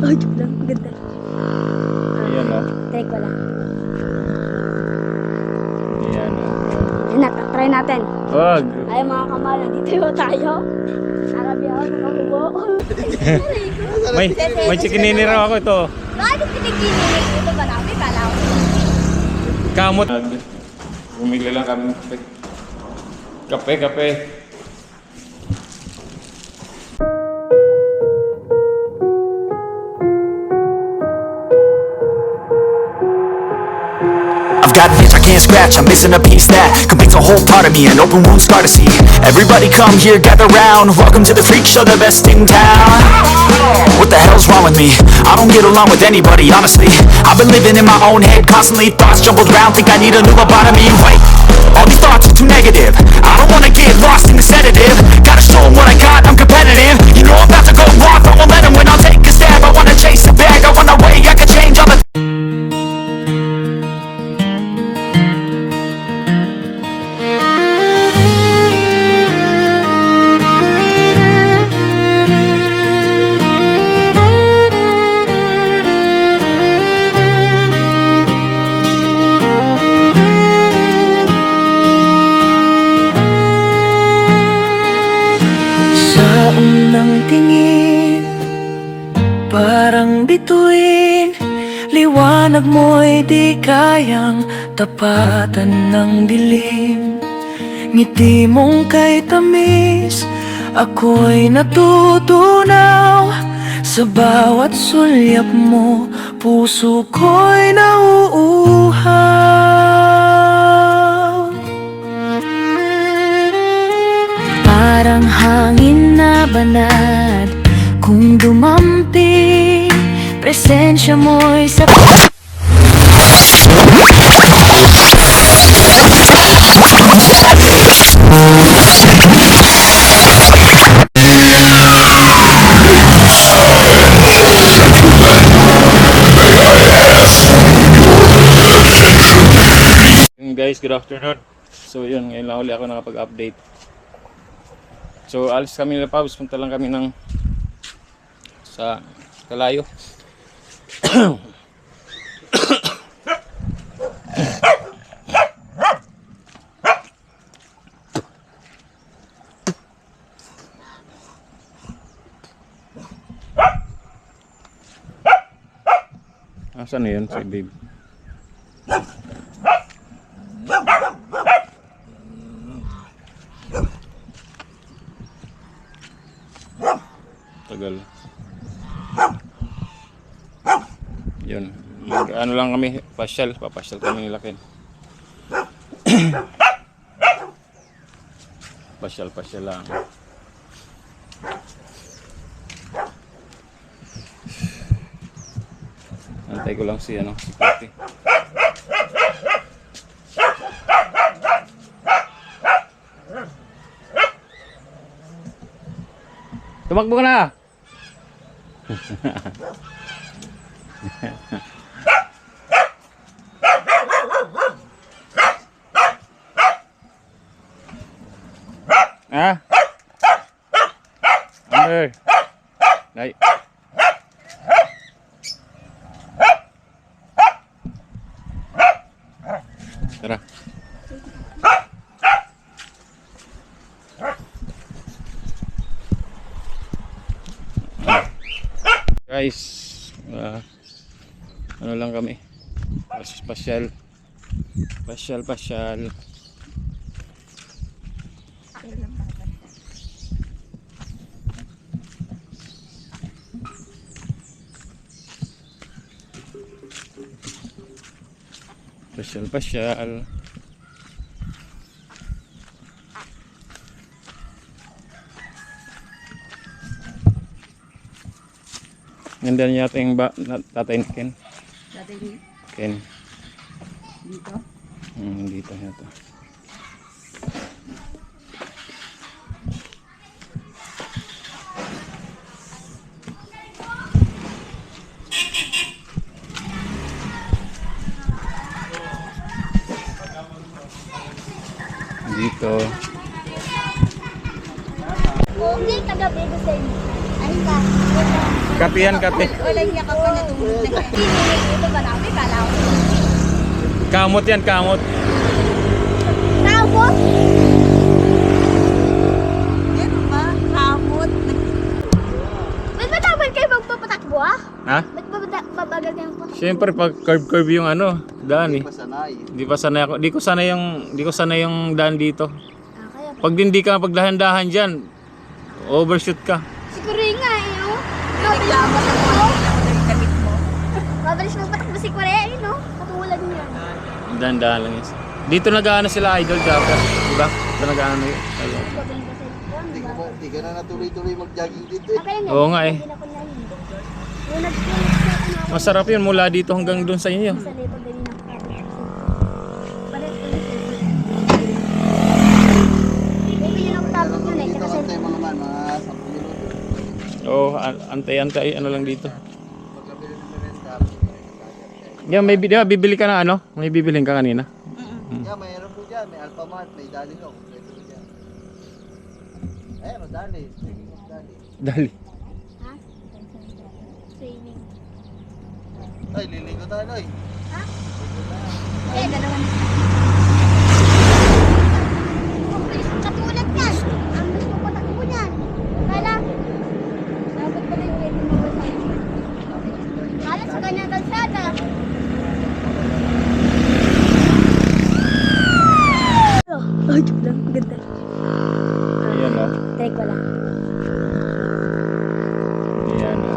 Ay, joke lang. Ganda. Ayan o. Try ko lang. Ayan o. Ayan, try natin. Wag. Ay, mga kamal, nandito tayo. Arabi ako, nakahubo. May chikinini raw ako ito. Bakit piniginig? Ito ba namin? Kala ko. Kamot. Bumili lang kami kape. Kape. I've got an itch I can't scratch, I'm missing a piece that completes a whole part of me, an open wound scar to see. Everybody come here, gather round, welcome to the freak show, the best in town. What the hell's wrong with me? I don't get along with anybody, honestly. I've been living in my own head, constantly thoughts jumbled round, think I need a new lobotomy. Wait, all these thoughts are too negative, I don't wanna get lost in the sedative. Gotta show 'em what I got, I'm competitive. You know I'm about to go off, I won't let 'em win, I'll take a stab. I wanna chase a bag, I wanna way I can change all the Sa unang tingin, parang bituin, liwanag mo'y di kayang tapatan ng dilim. Ngiti mong kay tamis, ako'y natutunaw. Sa bawat sulyap mo, puso ko'y nauuhaw. Parang hangin na banat, kung dumampi, presensya mo'y sa Guys, good afternoon. So yun, ngayon lang uli ako nakapag-update. So alis kami nila Pabs, punta lang kami ng sa Kalayo. Asan na yun si babe? Tagal. Yun. Ano lang kami, papasyal kami nila Ken. Pasyal lang. Antay ko lang si Pati. Tumakbo ka na! Ha? Amber! Nay! Tara! Guys, ano lang kami, pasyal. Nandiyan yata yung tatay ni Ken. Tatay ni? Ken. Dito? Dito yata. Dito. Okay, taga sabi ko sa inyo. Ayun ka. Kape yan, kape. Wala niya ka pa natulog na siya. Ito ba namin? Kala ko. Kamot yan, kamot. Kamot? Ano ba? Kamot. Ba't ba dapat kayo magpapatakbo ah? Ha? Ba't ba babagal kayo po? Siyempre pag curve yung ano, daan eh. Pasanay. Di pa sanay ako. Di ko sanay yung daan dito. Ah, kaya Pag hindi ka pagdahan-dahan diyan, overshoot ka. siguro yun nga eh, no? Reklamo sa mga yung damit mo. Mabilis mo patakbo si Korea, eh, no? Katulad niya. Dahan-dahan lang yun. Dito nag-aano sila idol dapat, di ba? Dito nag-aano yun. Ayun. Hindi ka na natuloy-tuloy mag-jogging dito eh. Oo nga eh. Masarap yun mula dito hanggang dun sa inyo. Dito kantay mo naman, mga 10 minuto. Oo, antay-antay ano lang dito. Pagkabili ng merenda. Yan, may bibili ka na ano? May bibilhin ka kanina. Yeah, mayroon po dyan. May Alphamart, may Dali ko. Kompleto po dyan. Ayun, Dali. Speaking of Dali. Dali. Ha? Training. Ay, liligo tayo, Loy. Ha? Eh, dalawa na. Katulad yan. Ang gusto ko takbo niyan. Kala, dapat pala yung ready mo ba sa'yo? Kala sa kanyang kalsada. Ay, joke lang. Ganda. Ayan o. Try ko lang. Ayan o.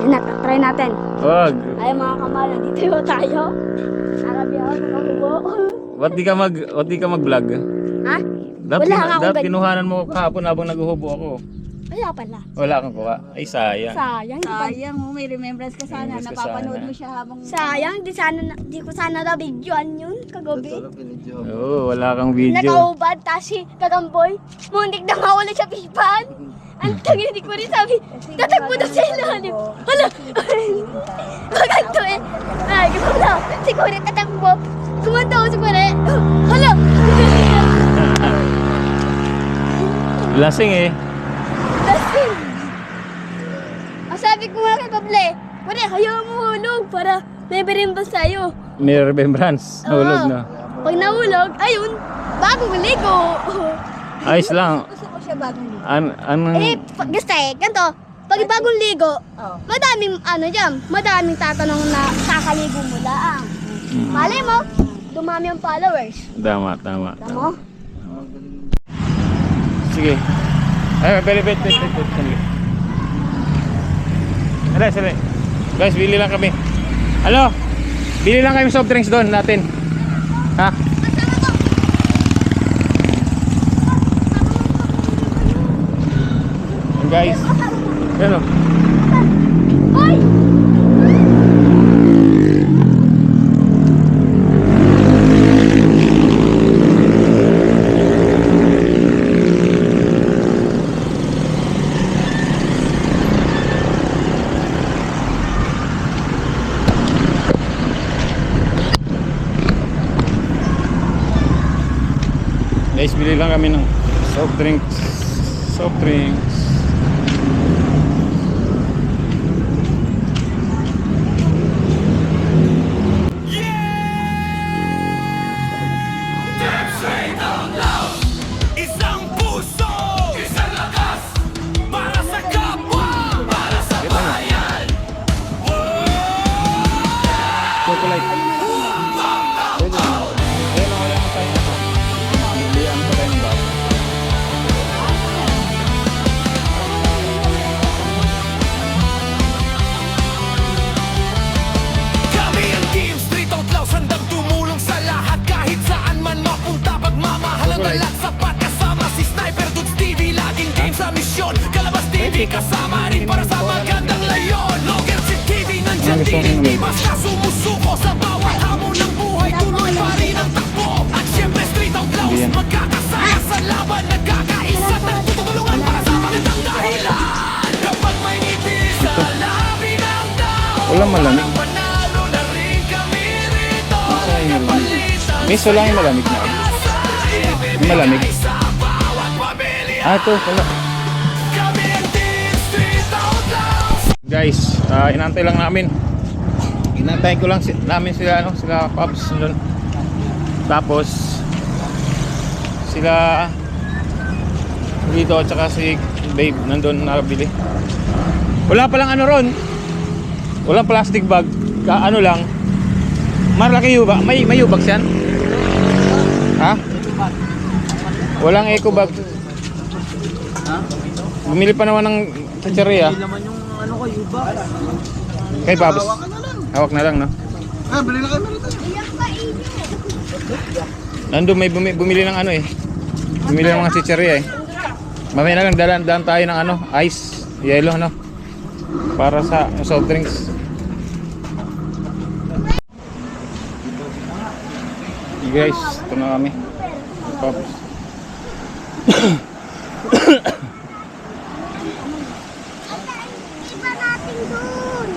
Yan, try natin. Wag. Ay mga kamala, dito tayo. Arabiya ako, nakakubo. Ba't di ka mag-vlog? Ha? Dapat, Wala nga akong dapat ganyan. kinuhanan mo kahapon habang naghuhubo ako. Wala pala. Wala kang kuha. Ay, sayang. Sayang. Sayang mo, may remembrance ka sana. Remembrance ka Napapanood sana. mo siya habang... Sayang, di ko sana na-videoan yun kagabi. Ito lang pinidyo. Oo, wala kang video. Nakaubad, kasi kagamboy. Muntik na mawala sa pipan. Ang tangin, hindi ko rin sabi. Tatakbo na sa ilalim. Hala! Maganto eh. Ay, gano'n na. Si Kore tatakbo. Kumanta ako si Kore. Hala! Lasing eh. Lasing! Ang sabi ko nga kay Pable, Kore, hayaan mo hulog para may berimbas sa'yo. May remembrance. Nahulog na. Pag nahulog, ayun, bagong ligo. Ayos lang. Gusto ko siya bagong ligo. Gusto ganito, pag bagong ligo, madaming madaming tatanong na kakaligo mo lang. Malay mo, dumami ang followers. Tama, tama. Tama mo? Sige. Ay, wait. Sandali. Sandali. Guys, bili lang kami. Ano? Bili lang kami soft drinks doon natin. Ha? Guys. Ano? Hoy! Guys, bili lang kami ng soft drinks. Soft drinks. Isang puso, isang lakas, para sa kapwa, para sa bayan. Chocolate. Pwede. Ayun, wala na tayo. Bilihan pa tayo ng bago. Kami ang Team Street Outlaws, handang tumulong sa lahat kahit saan man mapunta. Pagmamahal ang dalat sapat, kasama si Sniper Dudes TV, laging game sa misyon. Kalabas TV kasama rin para sa magandang layon. Logger si TV nandyan din, hindi basta sumusuko sa bawat hamon ng buhay. Tuloy pa rin ang takbo. At syempre Street Outlaws, Bien. magkakasaya sa laban, nagkakaisa, nagtutulungan para sa magandang dahilan. Kapag may ngiti sa labi ng tao, Walang malamig. panalo na rin kami rito. Saan yung malamig? Miss, wala yung malamig na. Yung malamig. Sa bawat pamilya, Ah, ito. Wala. kami ang Guys, inantay lang namin. Inantay ko lang namin sila ano, sila Pops doon. Tapos sila dito at saka si Babe nandun nakabili. Wala palang ano ron. Walang plastic bag. Ano lang. Malaki yubak. May yubak yan? Ha? Walang eco bag. Bumili pa naman ng chicharia. Hindi naman yung ano ko, yuba. Kay Pops. Hawak na lang, no? Bili na kayo meron tayo. Nandun may bumili ng ano eh. Bumili ng mga chicharia eh. Mamaya na lang dalan tayo ng ano, ice, yellow no. Para sa soft drinks. Hey guys, ito na kami. Pops. Iba natin dun.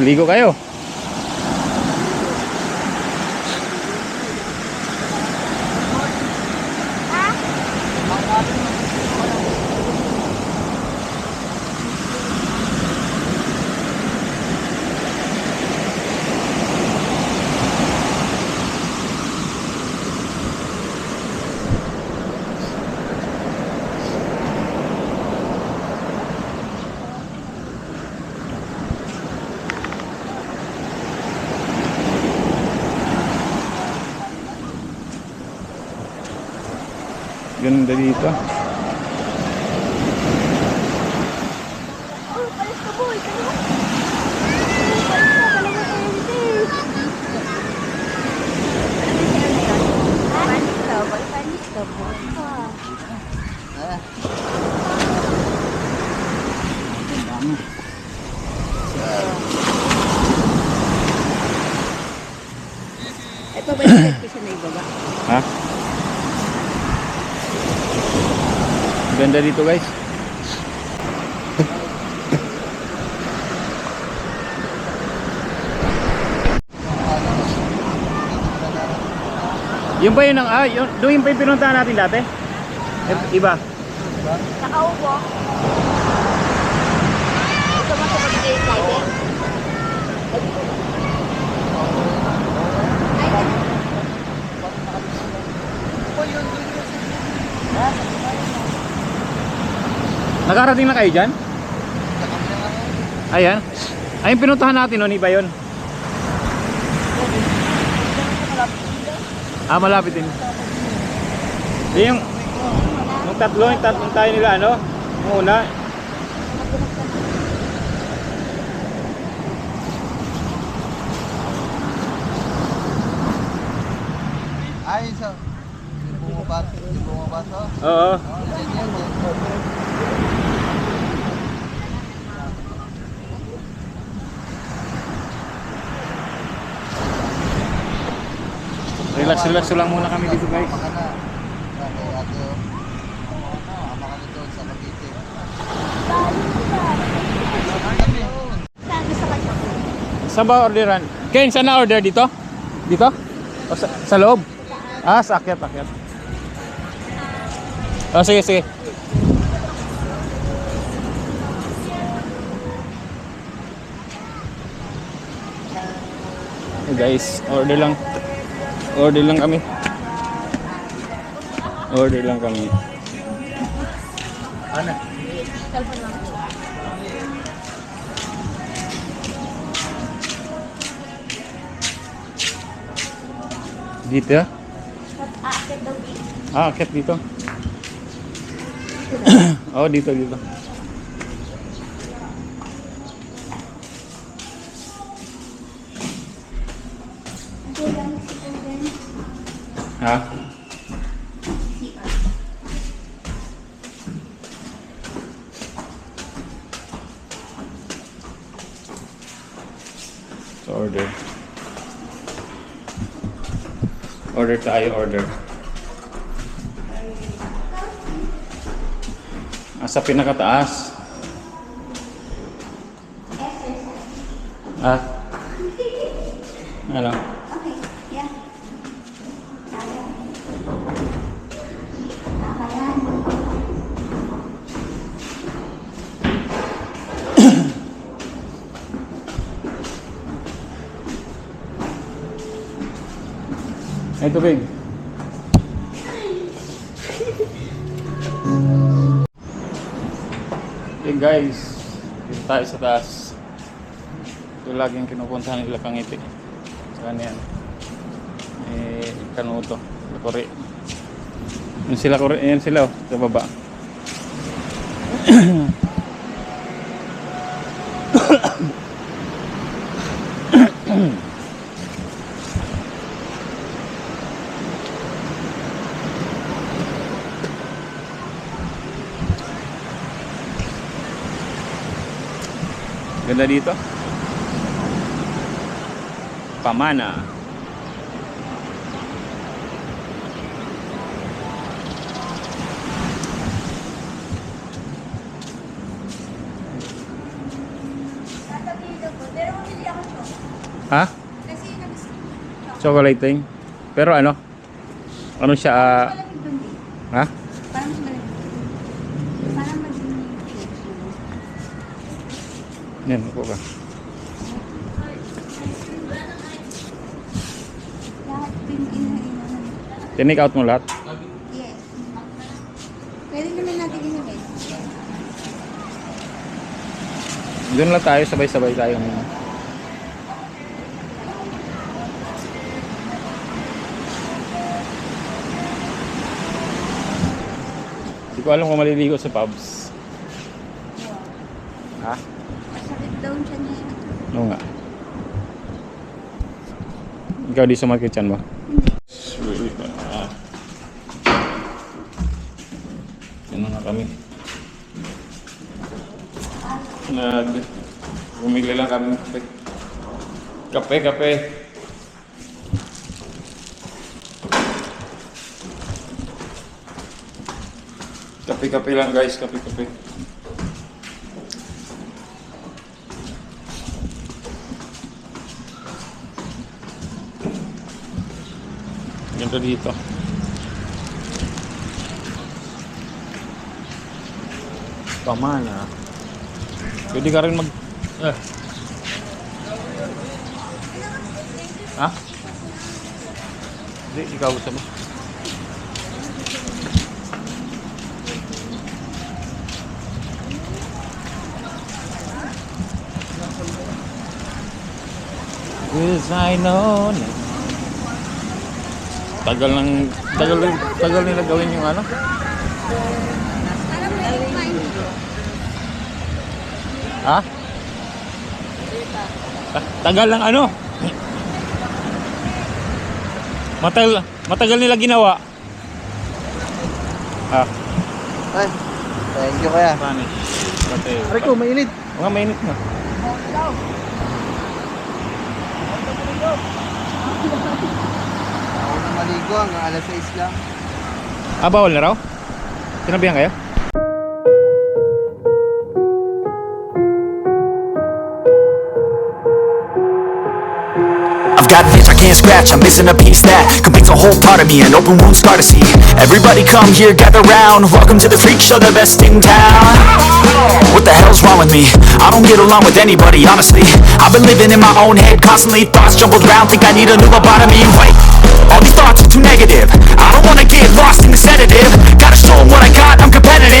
Ligo kayo. Ganda dito. Oh, palis ka boy. Palis ka. Panis ka boy. Ito ba yung set na ibaba? Ha? Ganda dito guys. Yung ba yun ang doon pa yung pinuntahan natin dati? Iba. Nakaupo. Ito mo sa pag-stay sliding. Nakarating na kayo dyan? Ayan. Ay, yung pinuntahan natin noon, iba yun. Malapit din. Yung tatlong tayo nila, ano? Yung una. Ay, sa yung bumabas, oh. Oo. Relax lang muna kami dito guys. Maka na. Kay ate, oh. Ama ka nito sa Cavite. Sabi sa kanya. Saan ba orderan? Ken, saan na order dito? Dito? O sa loob? Sa akyat. Sige. Hey guys, order lang kami. Ano? Dito ya? Akit dito. Oh, dito. Ha? So order tayo. Sa pinakataas. Ano? Okay, yeah. May tubig. Okay guys, dito tayo sa taas. Ito laging kinupuntahan nila Kangiti. Saan yan? Kanuto, Lakore. Yan sila oh, sa baba. Ganda dito. Pamana. Ha? Chocolating. Pero ano? Ano siya? Ha? Parang mas malamig. Parang maging Yan, upo ka. lahat pinag-inahan. Tinake out mo lahat? Yes. Pwede naman natin ginamit. Doon lang tayo, sabay-sabay tayo. Hindi ko alam kung maliligo sa pubs. Ha? Masakit daw siya niya. Oo nga. Ikaw di sumakit yan mo? Hindi. Yan na kami. Bumili lang kami ng kape. Kape. Kape lang guys, kape. Ganito dito. Pamana. Pwede ka rin mag... Ha? Hindi, ikaw gusto mo. Cause I know now. Tagal nila gawin yung ano? Ha? Tagal lang ano? Matagal nila ginawa. Ah, Ay, thank you kaya. Spanish. Aray ko, mainit. Mga mainit na. Ako na maligo hanggang alas 6 lang. Ah, bawal na raw? Sinabihan kayo? I've got an itch I can't scratch, I'm missing a piece that completes a whole part of me, an open wound scar to see. Everybody come here, gather round, welcome to the freak show, the best in town. What the hell's wrong with me? I don't get along with anybody, honestly. I've been living in my own head, constantly thoughts jumbled round, think I need a new lobotomy. Wait, all these thoughts are too negative, I don't wanna get lost in the sedative. Gotta show 'em what I got, I'm competitive.